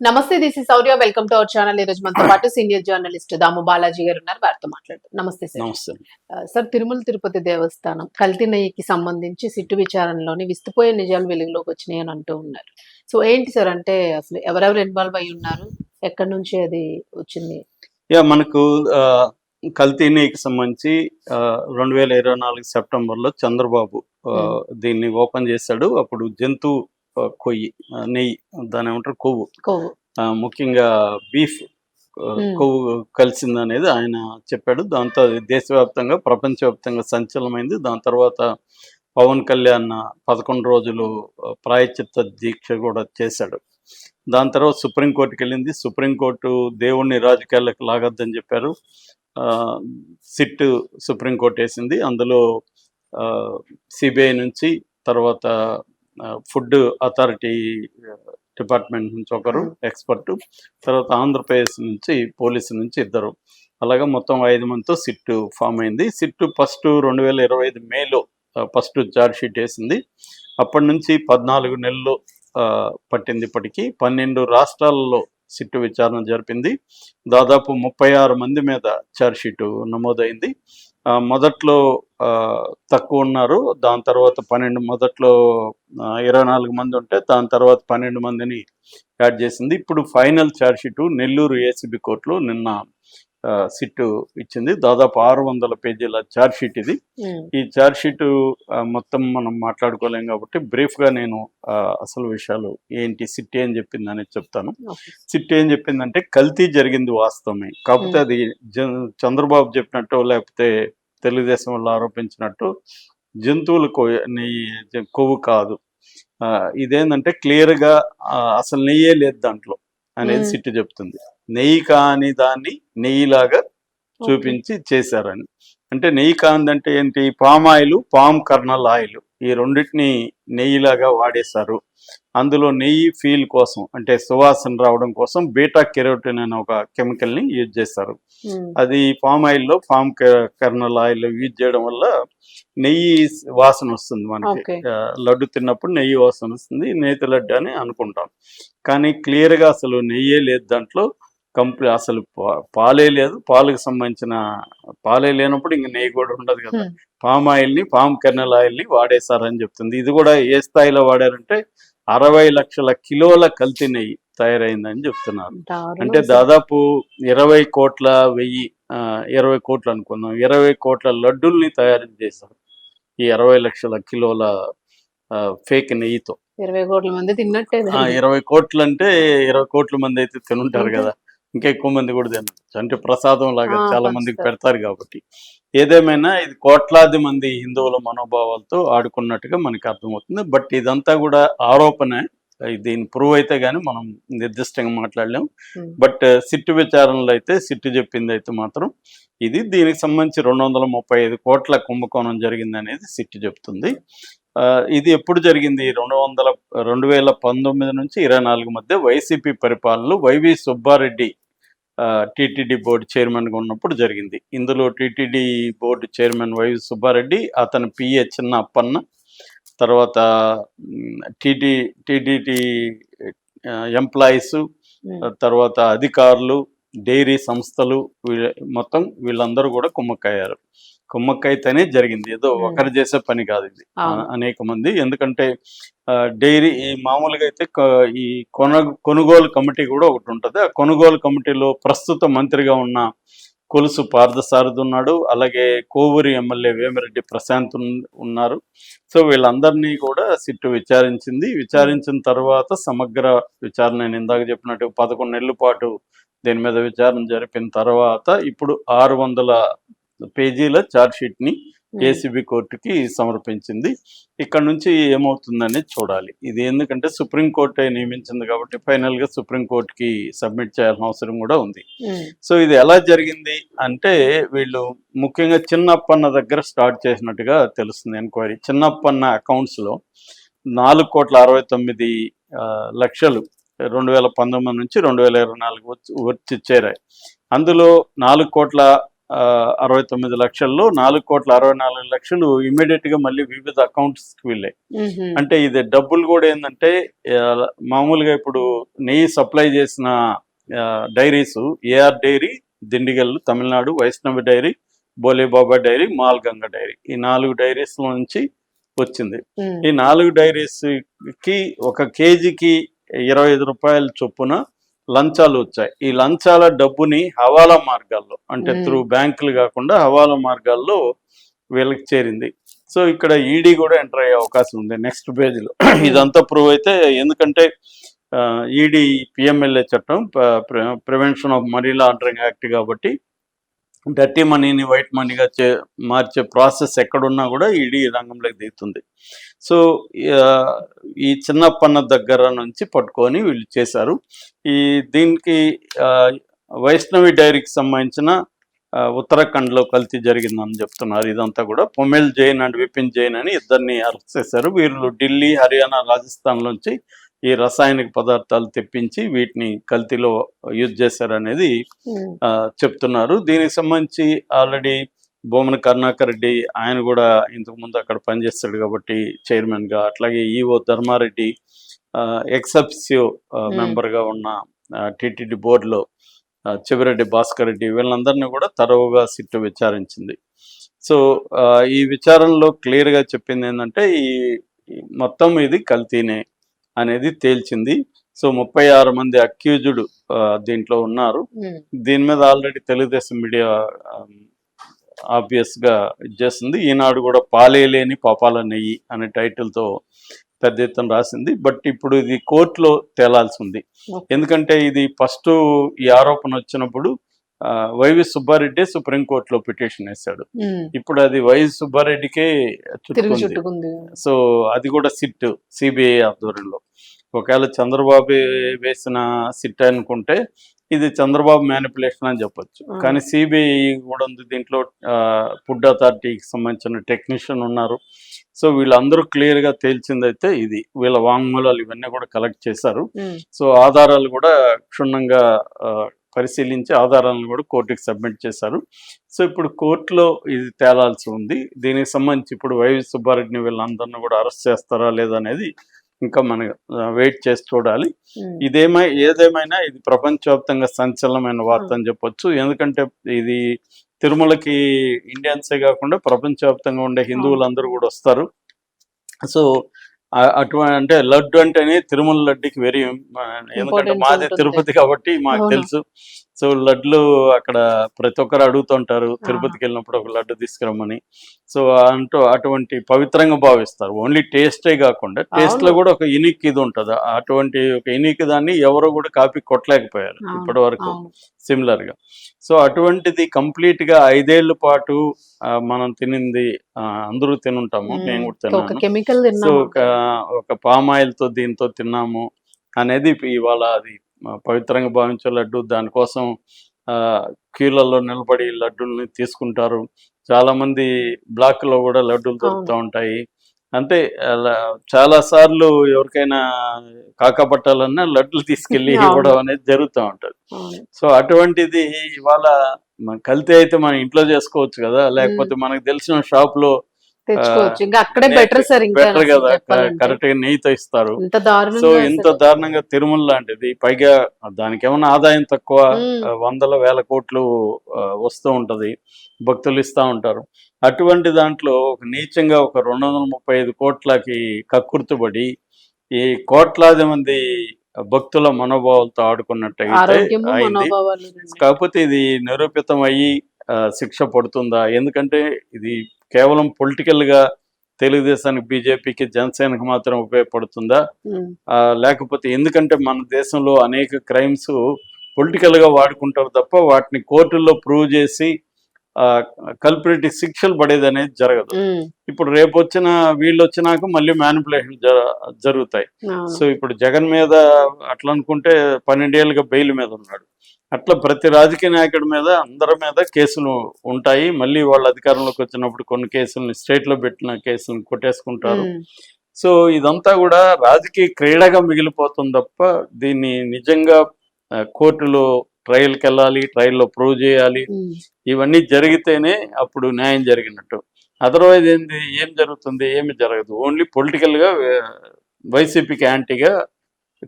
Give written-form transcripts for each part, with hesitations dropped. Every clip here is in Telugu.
నమస్తే, this is Sourya. Welcome to our channel. ఈ రోజు మనతో పాటు సీనియర్ జర్నలిస్ట్ దాము బాలాజీ గారు ఉన్నారు. వారితో మాట్లాడుతాం. నమస్తే సార్. నమస్తే. సార్, తిరుమల తిరుపతి దేవస్థానం కల్తీ నెయ్యికి సంబంధించి సిట్టు విచారణలోని విస్తుపోయే నిజాలు వెలుగులోకి వచ్చినాయి అని అంటూ ఉన్నారు. సో ఏంటి సార్, అంటే అసలు ఎవరెవరు ఇన్వాల్వ్ అయి ఉన్నారు, ఎక్కడి నుంచి అది వచ్చింది? మనకు కల్తీ నెయ్యికి సంబంధించి 2024 సెప్టెంబర్లో చంద్రబాబు దీన్ని ఓపెన్ చేశాడు. అప్పుడు జంతు కొయ్యి నెయ్యి, దాని ఏమంటారు, కొవ్వు, ముఖ్యంగా బీఫ్ కొవ్వు కలిసిందనేది ఆయన చెప్పాడు. దాంతో అది దేశవ్యాప్తంగా ప్రపంచవ్యాప్తంగా సంచలనమైంది. దాని తర్వాత పవన్ కళ్యాణ్ 11 రోజులు ప్రాయశ్చిత్త దీక్ష కూడా చేశాడు. దాని తర్వాత సుప్రీంకోర్టుకి వెళ్ళింది. సుప్రీంకోర్టు దేవుణ్ణి రాజకీయాలకు లాగొద్దని చెప్పారు. సిట్ సుప్రీంకోర్టు వేసింది. అందులో సిబిఐ నుంచి, తర్వాత ఫుడ్ అథారిటీ డిపార్ట్మెంట్ నుంచి ఒకరు ఎక్స్పర్టు, తర్వాత ఆంధ్రప్రదేశ్ నుంచి పోలీసు నుంచి ఇద్దరు, అలాగా మొత్తం 5 మందితో సిట్టు ఫామ్ అయింది. సిట్టు ఫస్ట్ 2025 మేలో ఫస్ట్ ఛార్జ్ షీట్ వేసింది. అప్పటి నుంచి 14 నెలలు పట్టింది. ఇప్పటికీ 12 రాష్ట్రాలలో సిట్టు విచారణ జరిపింది. దాదాపు 36 మంది మీద ఛార్జ్ షీటు నమోదైంది. మొదట్లో తక్కువ ఉన్నారు. దాని తర్వాత 12, మొదట్లో 24 మంది ఉంటే దాని తర్వాత 12 మందిని యాడ్ చేసింది. ఇప్పుడు final charge sheet Nellore ACB కోర్టులో నిన్న సిట్టు ఇచ్చింది. దాదాపు 600 పేజీల ఛార్జ్ షీట్ ఇది. ఈ ఛార్జ్ షీటు మొత్తం మనం మాట్లాడుకోలేం కాబట్టి బ్రీఫ్గా నేను అసలు విషయాలు ఏంటి, సిట్ ఏం చెప్పింది అనేది చెప్తాను. సిట్ ఏం చెప్పిందంటే కల్తీ జరిగింది వాస్తవమే, కాకపోతే అది చంద్రబాబు చెప్పినట్టు లేకపోతే తెలుగుదేశం వాళ్ళు ఆరోపించినట్టు జంతువుల కొవ్వు కాదు. ఇదేంటంటే క్లియర్గా అసలు నెయ్యే లేదు దాంట్లో అనేది సిట్టు చెప్తుంది. నెయ్యి కాని దాన్ని నెయ్యిలాగా చూపించి చేశారని. అంటే నెయ్యి కానిదంటే ఏంటి, palm oil, palm colonel oil, ఈ రెండింటిని నెయ్యిలాగా వాడేశారు. అందులో నెయ్యి ఫీల్ కోసం, అంటే సువాసన రావడం కోసం బీటా కెరోటిన్ అనే ఒక కెమికల్ని యూజ్ చేస్తారు. అది పామ్ ఆయిల్లో పామ్ కర్నల్ ఆయిల్ యూజ్ చేయడం వల్ల నెయ్యి వాసన వస్తుంది. మనకి లడ్డు తిన్నప్పుడు నెయ్యి వాసన వస్తుంది, నేతి లడ్డు అని అనుకుంటాం. కానీ క్లియర్గా అసలు నెయ్యే లేదు దాంట్లో, అసలు పాలే లేదు. పాలకు సంబంధించిన పాలే లేనప్పుడు ఇంక నెయ్యి కూడా ఉండదు కదా. పామ్ ఆయిల్ని, పామ్ కెర్నల్ ఆయిల్ని వాడేశారని చెప్తుంది. ఇది కూడా ఏ స్థాయిలో వాడారంటే 60 లక్షల కిలోల కల్తీ నెయ్యి తయారైందని చెప్తున్నారు. అంటే దాదాపు 20 కోట్లు అనుకుందాం, 20 కోట్ల లడ్డుల్ని తయారు చేశారు ఈ 60 లక్షల కిలోల ఫేక్ నెయ్యితో. 20 కోట్ల మంది తిన్నట్టే. 20 కోట్లు అంటే 20 కోట్ల మంది అయితే తినుంటారు కదా, ఇంకా ఎక్కువ మంది కూడా తినచ్చు. అంటే ప్రసాదం లాగా చాలా మందికి పెడతారు కాబట్టి. ఏదేమైనా ఇది కోట్లాది మంది హిందువుల మనోభావాలతో ఆడుకున్నట్టుగా మనకి అర్థమవుతుంది. బట్ ఇదంతా కూడా ఆరోపణ. దీని ప్రూవ్ అయితే కానీ మనం నిర్దిష్టంగా మాట్లాడలేం. బట్ సిట్టు విచారణలో అయితే సిట్టు చెప్పింది అయితే మాత్రం ఇది. దీనికి సంబంధించి 235 కోట్ల కుంభకోణం జరిగింది అనేది సిట్టు చెప్తుంది. ఇది ఎప్పుడు జరిగింది? 2019 నుంచి 24 మధ్య వైసీపీ పరిపాలనలో వైవి సుబ్బారెడ్డి టీటీడీ బోర్డు చైర్మన్గా ఉన్నప్పుడు జరిగింది. ఇందులో టీటీడీ బోర్డు చైర్మన్ వైవి సుబ్బారెడ్డి, అతని పిఏ చిన్న అప్పన్న, తర్వాత టీటీడీ ఎంప్లాయీస్, తర్వాత అధికారులు, డైరీ సంస్థలు, మొత్తం వీళ్ళందరూ కూడా కుమ్మక్కయ్యారు. కుమ్మక్కైతేనే జరిగింది, ఏదో ఒకరు చేసే పని కాదు ఇది. అనేక మంది, ఎందుకంటే డైరీ మామూలుగా అయితే ఈ కొనుగోలు కమిటీ కూడా ఒకటి ఉంటుంది. ఆ కొనుగోలు కమిటీలో ప్రస్తుత మంత్రిగా ఉన్న కొలుసు పార్థసారథి ఉన్నాడు, అలాగే కోవూరి ఎమ్మెల్యే వేమిరెడ్డి ప్రశాంత్ ఉన్నారు. సో వీళ్ళందరినీ కూడా సిట్టు విచారించింది. విచారించిన తర్వాత సమగ్ర విచారణ, నేను ఇందాక చెప్పినట్టు 11 నెలల పాటు దీని మీద విచారణ జరిపిన తర్వాత ఇప్పుడు 600 పేజీల ఛార్జ్ షీట్ని ఏసీబీ కోర్టుకి సమర్పించింది. ఇక్కడ నుంచి ఏమవుతుందని చూడాలి. ఇది ఎందుకంటే సుప్రీంకోర్టు నియమించింది కాబట్టి ఫైనల్గా సుప్రీంకోర్టుకి సబ్మిట్ చేయాల్సిన అవసరం కూడా ఉంది. సో ఇది ఎలా జరిగింది అంటే, వీళ్ళు ముఖ్యంగా చిన్నప్పన్న దగ్గర స్టార్ట్ చేసినట్టుగా తెలుస్తుంది ఎంక్వైరీ. చిన్నప్పన్న అకౌంట్స్లో 4,69,00,000 2019 నుంచి 2024 వచ్చి చేరాయి. అందులో 4,60,00,000 69 లక్షల్లో 4,64,00,000 ఇమీడియట్ గా మళ్ళీ వివిధ అకౌంట్స్ కి వెళ్ళాయి. అంటే ఇది డబ్బులు కూడా ఏంటంటే మామూలుగా ఇప్పుడు నెయ్యి సప్లై చేసిన dairies AR dairy Dindigul Tamil Nadu, Vaishnavi dairy, Bhole Baba dairy, Malganga dairy, ఈ 4 డైరీస్ నుంచి వచ్చింది. ఈ 4 డైరీస్ కి ఒక కేజీకి 25 రూపాయల చొప్పున లంచాలు వచ్చాయి. ఈ లంచాల డబ్బుని హవాలా మార్గాల్లో, అంటే త్రూ బ్యాంకులు కాకుండా హవాలా మార్గాల్లో వీళ్ళకి చేరింది. సో ఇక్కడ ఈడీ కూడా ఎంటర్ అయ్యే అవకాశం ఉంది నెక్స్ట్ పేజీలో. ఇదంతా ప్రూవ్ అయితే, ఎందుకంటే ఈడీ పిఎంఎల్ఏ చట్టం, prevention of money laundering act కాబట్టి డర్టీ మనీని వైట్ మనీగా మార్చే ప్రాసెస్ ఎక్కడున్నా కూడా ఈడీ రంగంలోకి దిగుతుంది. సో ఈ చిన్నప్పన్న దగ్గర నుంచి పట్టుకొని వీళ్ళు చేశారు. దీనికి వైష్ణవి డైరీకి సంబంధించిన ఉత్తరాఖండ్లో కల్తీ జరిగిందని చెప్తున్నారు. ఇదంతా కూడా పొమెల్ జైన్ అండ్ విపిన్ జైన్ అని ఇద్దరిని అరెస్ట్ చేశారు. వీళ్ళు ఢిల్లీ, హర్యానా, రాజస్థాన్ నుంచి ఈ రసాయనిక పదార్థాలు తెప్పించి వీటిని కల్తీలో యూజ్ చేశారనేది చెప్తున్నారు. దీనికి సంబంధించి ఆల్రెడీ బొమ్మన కరుణాకర్ రెడ్డి, ఆయన కూడా ఇంతకుముందు అక్కడ పనిచేస్తాడు కాబట్టి చైర్మన్ గా, అట్లాగే ఈఓ ధర్మారెడ్డి ఎక్సెప్సియో మెంబర్గా ఉన్న టిటిడి బోర్డులో చెవిరెడ్డి భాస్కర్ రెడ్డి, వీళ్ళందరినీ కూడా తరవుగా సిట్టు విచారించింది. సో ఈ విచారణలో క్లియర్గా చెప్పింది ఏంటంటే ఈ మొత్తం ఇది కల్తీనే అనేది తేల్చింది. సో 36 మంది అక్యూజ్డ్ దీంట్లో ఉన్నారు. దీని మీద ఆల్రెడీ తెలుగుదేశం మీడియా ఆబ్వియస్ గా ఇచ్చేస్తుంది. ఈనాడు కూడా పాలేలేని పాపాల నెయ్యి అనే టైటిల్తో పెద్ద ఎత్తున రాసింది. బట్ ఇప్పుడు ఇది కోర్టులో తేలాల్సి ఉంది. ఎందుకంటే ఇది ఫస్ట్ ఈ ఆరోపణ వచ్చినప్పుడు వైవి సుబ్బారెడ్డి సుప్రీంకోర్టులో పిటిషన్ వేశాడు. ఇప్పుడు అది వైవి సుబ్బారెడ్డికే చుట్టుకుంది. సో అది కూడా సిట్, సిబిఐ ఆధ్వర్యంలో. ఒకవేళ చంద్రబాబు వేసిన సిట్ అనుకుంటే ఇది చంద్రబాబు మ్యానిపులేషన్ అని చెప్పొచ్చు. కానీ సిబిఐ కూడా ఉంది దీంట్లో. ఫుడ్ అథారిటీకి సంబంధించిన టెక్నీషియన్ ఉన్నారు. సో వీళ్ళందరూ క్లియర్ గా తేల్చిందైతే ఇది. వీళ్ళ వాంగ్మూలాలు ఇవన్నీ కూడా కలెక్ట్ చేశారు. సో ఆధారాలు కూడా క్షుణ్ణంగా పరిశీలించి ఆధారాలను కూడా కోర్టుకి సబ్మిట్ చేశారు. సో ఇప్పుడు కోర్టులో ఇది తేలాల్సి ఉంది. దీనికి సంబంధించి ఇప్పుడు వైవి సుబ్బారెడ్డిని వీళ్ళందరినీ కూడా అరెస్ట్ చేస్తారా లేదా అనేది ఇంకా మనం వెయిట్ చేసి చూడాలి. ఏదేమైనా ఇది ప్రపంచవ్యాప్తంగా సంచలనమైన వార్త అని చెప్పొచ్చు. ఎందుకంటే ఇది తిరుమలకి ఇండియన్సే కాకుండా ప్రపంచవ్యాప్తంగా ఉండే హిందువులందరూ కూడా వస్తారు. సో అటువంటి అంటే లడ్డు అంటేనే తిరుమల లడ్డుకి వెరీ, ఎందుకంటే మాదే తిరుపతి కాబట్టి మాకు తెలుసు. సో లడ్లు అక్కడ ప్రతి ఒక్కరు అడుగుతుంటారు తిరుపతికి వెళ్ళినప్పుడు ఒక లడ్డు తీసుకురమ్మని. సో అటువంటి పవిత్రంగా భావిస్తారు. ఓన్లీ టేస్టే కాకుండా టేస్ట్ లో కూడా ఒక యూనిక్ ఇది ఉంటుంది. అటువంటి ఒక యూనిక్ దాన్ని ఎవరు కూడా కాపీ కొట్టలేకపోయారు ఇప్పటి వరకు సిమిలర్ గా. సో అటువంటిది కంప్లీట్ గా 5 ఏళ్ల పాటు మనం తినింది అందరూ తినుంటాము, నేను కూడా తిన్నాను. సో ఒక పామాయిల్ తో దీంతో తిన్నాము అనేది ఇవాళ అది పవిత్రంగా భావించే లడ్డు. దానికోసం క్యూలలో నిలబడి లడ్డూల్ని తీసుకుంటారు. చాలా మంది బ్లాక్ లో కూడా లడ్డూలు దొరుకుతూ ఉంటాయి. అంటే చాలా సార్లు ఎవరికైనా కాకపట్టాలన్నా లడ్డులు తీసుకెళ్లి ఇవ్వడం అనేది జరుగుతూ ఉంటది. సో అటువంటిది ఇవాళ కల్తీ అయితే మనం ఇంట్లో చేసుకోవచ్చు కదా, లేకపోతే మనకు తెలిసిన షాప్ లో బెటర్ కదా, కరెక్ట్ గా నెయ్యితో ఇస్తారు. సో ఇంత దారుణంగా తిరుమల లాంటిది, పైగా దానికి ఏమన్నా ఆదాయం తక్కువ, వందల వేల కోట్లు వస్తూ ఉంటది, భక్తులు ఇస్తా ఉంటారు. అటువంటి దాంట్లో ఒక నీచంగా ఒక 235 కోట్లకి కక్కుర్తుబడి ఈ కోట్లాది మంది భక్తుల మనోభావాలతో ఆడుకున్నట్టయితే అయింది. కాకపోతే ఇది నిరూపితం అయ్యి శిక్ష పడుతుందా? ఎందుకంటే ఇది కేవలం పొలిటికల్ గా తెలుగుదేశానికి, బీజేపీకి, జనసేనకి మాత్రం ఉపయోగపడుతుందా? లేకపోతే ఎందుకంటే మన దేశంలో అనేక క్రైమ్స్ పొలిటికల్ గా వాడుకుంటారు తప్ప వాటిని కోర్టుల్లో ప్రూవ్ చేసి కల్పరేట్ శిక్షలు పడేది అనేది జరగదు. ఇప్పుడు రేపు వీళ్ళు వచ్చినాక మళ్ళీ మ్యానిపులేషన్ జరుగుతాయి. సో ఇప్పుడు జగన్ మీద అట్లా అనుకుంటే 12 ఏళ్ళుగా బెయిల్ మీద ఉన్నాడు. అట్లా ప్రతి రాజకీయ నాయకుడి మీద, అందరి మీద కేసులు ఉంటాయి. మళ్ళీ వాళ్ళ అధికారంలోకి వచ్చినప్పుడు కొన్ని కేసులను, స్టేట్ లో పెట్టిన కేసులను కొట్టేసుకుంటారు. సో ఇదంతా కూడా రాజకీయ క్రీడగా మిగిలిపోతుంది తప్ప దీన్ని నిజంగా కోర్టులో ట్రయల్కి వెళ్ళాలి, ట్రయల్లో ప్రూవ్ చేయాలి. ఇవన్నీ జరిగితేనే అప్పుడు న్యాయం జరిగినట్టు. అదర్వైజ్ ఏం జరుగుతుంది? ఏమి జరగదు. ఓన్లీ పొలిటికల్గా వైసీపీకి యాంటీగా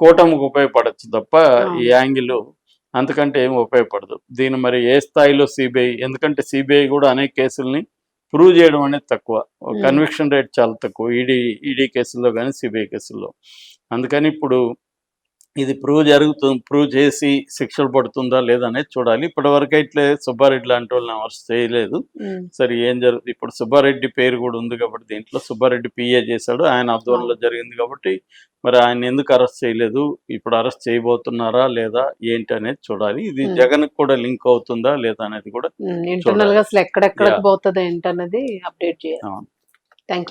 కూటమికి ఉపయోగపడచ్చు తప్ప ఈ యాంగిల్ అంతకంటే ఏమి ఉపయోగపడదు. దీన్ని మరి ఏ స్థాయిలో సిబిఐ, ఎందుకంటే సిబిఐ కూడా అనేక కేసుల్ని ప్రూవ్ చేయడం అనేది తక్కువ, కన్విక్షన్ రేట్ చాలా తక్కువ ఈడీ కేసుల్లో కానీ సిబిఐ కేసుల్లో. అందుకని ఇప్పుడు ఇది ప్రూవ్ చేసి శిక్షలు పడుతుందా లేదా అనేది చూడాలి. ఇప్పటి వరకు అయితే సుబ్బారెడ్డి లాంటి వాళ్ళని అరెస్ట్ చేయలేదు. సరే ఏం జరుగుతుంది? ఇప్పుడు సుబ్బారెడ్డి పేరు కూడా ఉంది కాబట్టి దీంట్లో సుబ్బారెడ్డి పిఏ చేశాడు, ఆయన ఆధ్వర్యంలో జరిగింది కాబట్టి మరి ఆయన ఎందుకు అరెస్ట్ చేయలేదు, ఇప్పుడు అరెస్ట్ చేయబోతున్నారా లేదా ఏంటి అనేది చూడాలి. ఇది జగన్ కూడా లింక్ అవుతుందా లేదా అనేది కూడా ఇంటర్నల్ గా అసలు ఎక్కడెక్కడ పోతుంది ఏంటన్నది అప్డేట్ చేయాలి.